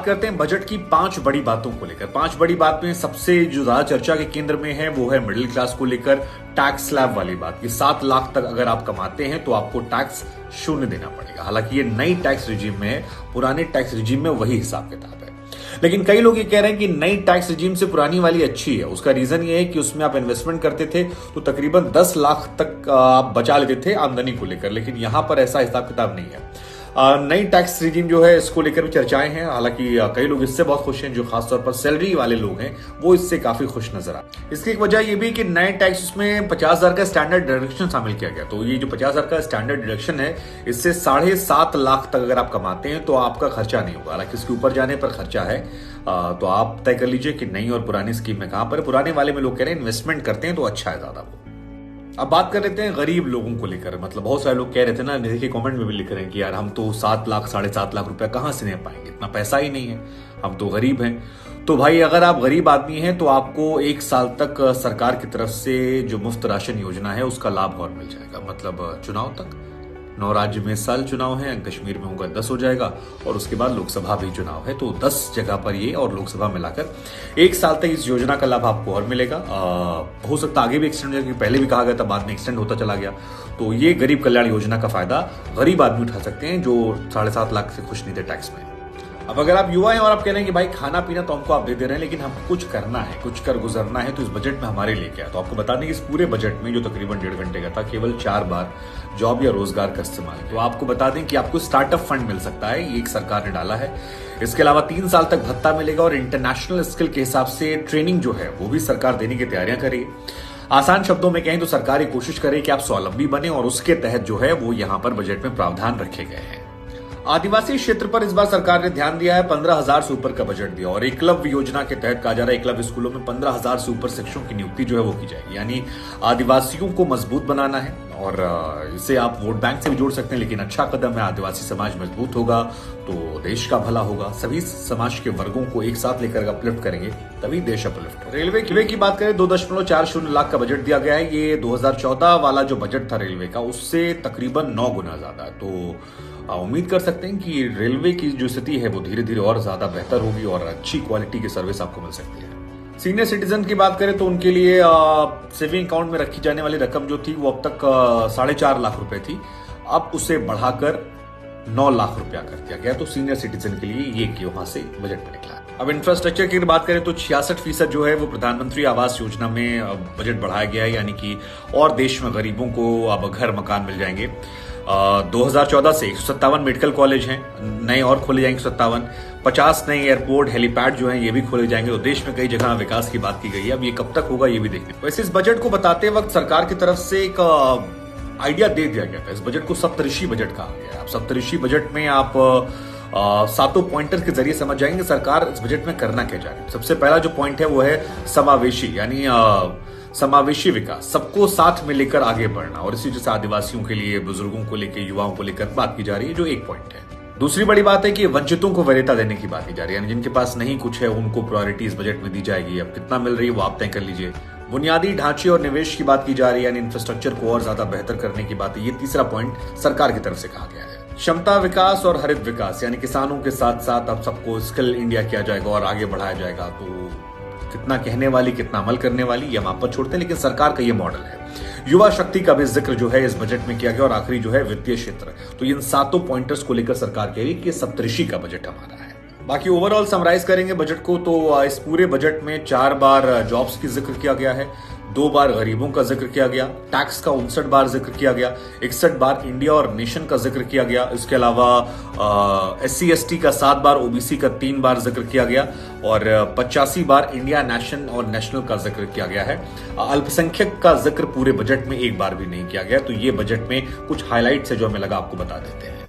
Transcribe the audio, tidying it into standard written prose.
करते हैं बजट की 5 बड़ी बातों को लेकर। 5 बड़ी बात में सबसे जो ज्यादा चर्चा के केंद्र में है वो है मिडिल क्लास को लेकर टैक्स स्लैब वाली बात कि 7 लाख तक अगर आप कमाते हैं तो आपको टैक्स शून्य देना पड़ेगा। हालांकि ये नई टैक्स रिजीम में है, पुराने टैक्स रिजीम में वही हिसाब किताब है। लेकिन कई लोग ये कह रहे हैं कि नई टैक्स रिजीम से पुरानी वाली अच्छी है। उसका रीजन ये है कि उसमें आप इन्वेस्टमेंट करते थे तो तकरीबन 10 लाख तक आप बचा लेते थे आमदनी को लेकर, लेकिन यहां पर ऐसा हिसाब किताब नहीं है। नई टैक्स रिजीम जो है इसको लेकर भी चर्चाएं हैं। हालांकि कई लोग इससे बहुत खुश हैं, जो खासतौर पर सैलरी वाले लोग हैं वो इससे काफी खुश नजर आए। इसकी एक वजह यह भी कि नए टैक्स में 50,000 का स्टैंडर्ड डिडक्शन शामिल किया गया। तो ये जो 50,000 का स्टैंडर्ड डिडक्शन है, इससे 7.5 लाख तक अगर आप कमाते हैं तो आपका खर्चा नहीं होगा। हालांकि इसके ऊपर जाने पर खर्चा है। तो आप तय कर लीजिए कि नई और पुरानी स्कीम में कहां पर। पुराने वाले में लोग कह रहे हैं इन्वेस्टमेंट करते हैं तो अच्छा है ज्यादा वो। अब बात कर लेते हैं गरीब लोगों को लेकर। मतलब बहुत सारे लोग कह रहे थे ना, देखिए कमेंट में भी लिख रहे हैं कि यार हम तो 7 लाख 7.5 लाख रुपया कहां से दे पाएंगे, इतना पैसा ही नहीं है, हम तो गरीब हैं। तो भाई अगर आप गरीब आदमी हैं तो आपको 1 साल तक सरकार की तरफ से जो मुफ्त राशन योजना है उसका लाभ और मिल जाएगा। मतलब चुनाव तक 9 राज्य में साल चुनाव है, कश्मीर में होगा 10 हो जाएगा और उसके बाद लोकसभा भी चुनाव है। तो 10 जगह पर ये और लोकसभा मिलाकर 1 साल तक इस योजना का लाभ आपको और मिलेगा। हो सकता है आगे भी एक्सटेंड हो जाए, पहले भी कहा गया था, बाद में एक्सटेंड होता चला गया। तो ये गरीब कल्याण योजना का फायदा गरीब आदमी उठा सकते हैं जो 7.5 लाख से खुश नहीं थे टैक्स में। अब अगर आप युवा हैं और आप कह रहे हैं कि भाई खाना पीना तो हमको आप दे रहे हैं, लेकिन हमको कुछ करना है, कुछ कर गुजरना है, तो इस बजट में हमारे लिए क्या है। तो आपको बता दें कि इस पूरे बजट में जो तकरीबन 1.5 घंटे का था, केवल 4 बार जॉब या रोजगार का इस्तेमाल। तो आपको बता दें कि आपको स्टार्टअप फंड मिल सकता है, ये एक सरकार ने डाला है। इसके अलावा 3 साल तक भत्ता मिलेगा और इंटरनेशनल स्किल के हिसाब से ट्रेनिंग जो है वो भी सरकार देने की तैयारियां करेगी। आसान शब्दों में कहें तो सरकार ये कोशिश करे कि आप स्वावलंबी बने और उसके तहत जो है वो यहां पर बजट में प्रावधान रखे गए हैं। आदिवासी क्षेत्र पर इस बार सरकार ने ध्यान दिया है, 15,000 से ऊपर का बजट दिया और एकलव्य योजना के तहत कहा जा रहा है एकलव्य स्कूलों में 15,000 से ऊपर शिक्षकों की नियुक्ति जो है वो की जाएगी। यानी आदिवासियों को मजबूत बनाना है और इसे आप वोट बैंक से भी जोड़ सकते हैं, लेकिन अच्छा कदम है। आदिवासी समाज मजबूत होगा तो देश का भला होगा। सभी समाज के वर्गों को एक साथ लेकर अपलिफ्ट करेंगे तभी देश अपलिफ्ट होगा। रेलवे की बात करें 2.40 लाख का बजट दिया गया है। ये 2014 वाला जो बजट था रेलवे का उससे तकरीबन 9 गुना ज्यादा है। तो उम्मीद कर सकते हैं कि रेलवे की जो स्थिति है वो धीरे धीरे और ज्यादा बेहतर होगी और अच्छी क्वालिटी की सर्विस आपको मिल सकती है। सीनियर सिटीजन की बात करें तो उनके लिए सेविंग अकाउंट में रखी जाने वाली रकम जो थी वो अब तक 4.5 लाख रुपए थी, अब उसे बढ़ाकर 9 लाख रुपया कर दिया गया। तो सीनियर सिटीजन के लिए ये वहां से बजट में निकला। अब इंफ्रास्ट्रक्चर की बात करें तो 66% जो है वो प्रधानमंत्री आवास योजना में बजट बढ़ाया गया है। यानी कि और देश में गरीबों को अब घर मकान मिल जाएंगे। 2014 से 157 मेडिकल कॉलेज हैं, नए और खोले जाएंगे 157। 50 नए एयरपोर्ट हेलीपैड जो हैं ये भी खोले जाएंगे। तो देश में कई जगह विकास की बात की गई है। अब ये कब तक होगा ये भी देखने। वैसे इस बजट को बताते वक्त सरकार की तरफ से एक आइडिया दे दिया गया था। इस बजट को सप्तऋषि बजट कहा गया है। अब सप्तऋषि बजट में आप 7 पॉइंटर के जरिए समझ जाएंगे सरकार इस बजट में करना क्या चाह रही है। सबसे पहला जो पॉइंट है वो है समावेशी, यानी समावेशी विकास, सबको साथ में लेकर आगे बढ़ना। और इसी जैसे आदिवासियों के लिए, बुजुर्गों को लेकर, युवाओं को लेकर बात की जा रही है, जो एक पॉइंट है। दूसरी बड़ी बात है कि वंचितों को वरीयता देने की बात की जा रही है। यानी जिनके पास नहीं कुछ है उनको प्रायोरिटी इस बजट में दी जाएगी। अब कितना मिल रही है वो आप तय कर लीजिए। बुनियादी ढांचे और निवेश की बात की जा रही है, यानी इंफ्रास्ट्रक्चर को और ज्यादा बेहतर करने की बात है। ये तीसरा पॉइंट सरकार की तरफ से कहा गया है। क्षमता विकास और हरित विकास, यानी किसानों के साथ साथ अब सबको स्किल इंडिया किया जाएगा और आगे बढ़ाया जाएगा। तो कितना कहने वाली कितना अमल करने वाली ये हम आप पर छोड़ते हैं, लेकिन सरकार का ये मॉडल है। युवा शक्ति का भी जिक्र जो है इस बजट में किया गया और आखिरी जो है वित्तीय क्षेत्र। तो इन 7 पॉइंटर्स को लेकर सरकार कह रही है कि सप्तऋषि का बजट हमारा है। बाकी ओवरऑल समराइज करेंगे बजट को तो इस पूरे बजट में 4 बार जॉब्स की जिक्र किया गया है, 2 बार गरीबों का जिक्र किया गया, टैक्स का 59 बार जिक्र किया गया, 61 बार इंडिया और नेशन का जिक्र किया गया। इसके अलावा SC/ST का 7 बार, OBC का 3 बार जिक्र किया गया और 85 बार इंडिया नेशन और नेशनल का जिक्र किया गया है। अल्पसंख्यक का जिक्र पूरे बजट में 1 बार भी नहीं किया गया। तो ये बजट में कुछ हाईलाइट्स है जो हमें लगा आपको बता देते हैं।